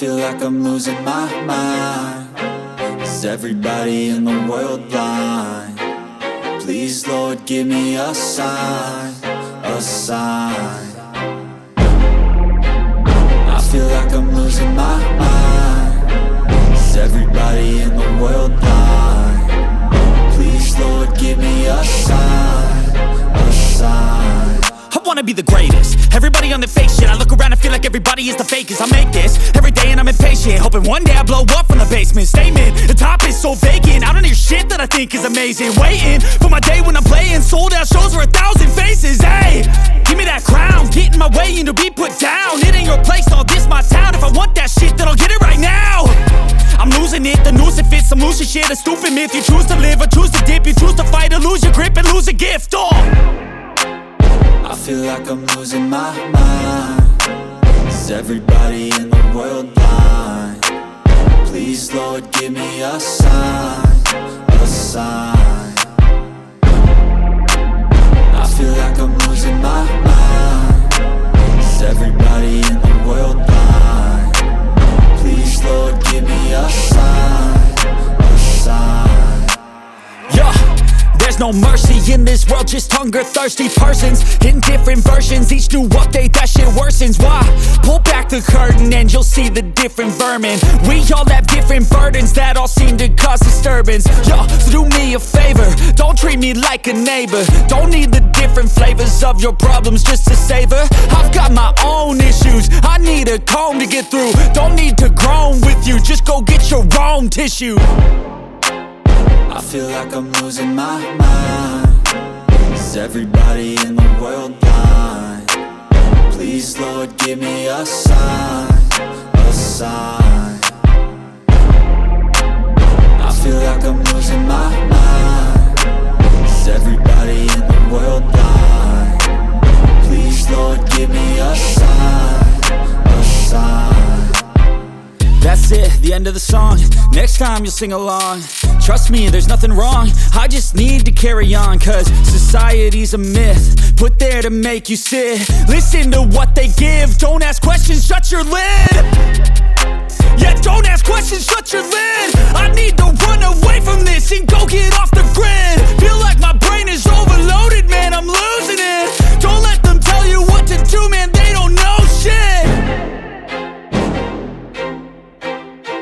feel like I'm losing my mind. Is everybody in the world blind? Please, Lord, give me a sign, a sign. I feel like I'm losing my mind. Is everybody in the world blind? Please, Lord, give me a sign, a sign. I wanna be the greatest. Everybody on the fake shit. I look around and feel like everybody is the fakest. I make this every day and I'm impatient, hoping one day I blow up from the basement. Statement, the top is so vacant. I don't hear shit that I think is amazing. Waiting for my day when I'm playing sold out shows for 1,000 faces. Hey, give me that crown, get in my way and to be put down. It ain't your place, all this my town. If I want that shit, then I'll get it right now. I'm losing it, the noose it fits, some losing shit. A stupid myth, you choose to live or choose to dip. You choose to fight or lose your grip and lose a gift. I feel like I'm losing my mind. Is everybody in the world blind? Please, Lord, give me a sign, a sign. I feel like I'm losing my mind. Is everybody in the world blind? Please, Lord, give me a sign, a sign. Yeah. There's no mercy in this world, just hunger-thirsty persons in different versions. Each new update, that shit worsens. Why? Pull back the curtain and you'll see the different vermin. We all have different burdens that all seem to cause disturbance. Yo, so do me a favor, don't treat me like a neighbor. Don't need the different flavors of your problems just to savor. I've got my own issues, I need a comb to get through. Don't need to groan with you, just go get your own tissue. I feel like I'm losing my mind. Is everybody in the world blind? Please, Lord, give me a sign, a sign. I feel like I'm losing my mind. Is everybody in the world blind? Please, Lord, give me a sign, a sign. That's it, the end of the song. Next time you'll sing along. Trust me, there's nothing wrong. I just need to carry on, cause society's a myth put there to make you sit. Listen to what they give. Don't ask questions, shut your lid. Yeah, don't ask questions, shut your lid. I need to run away from this and go get off the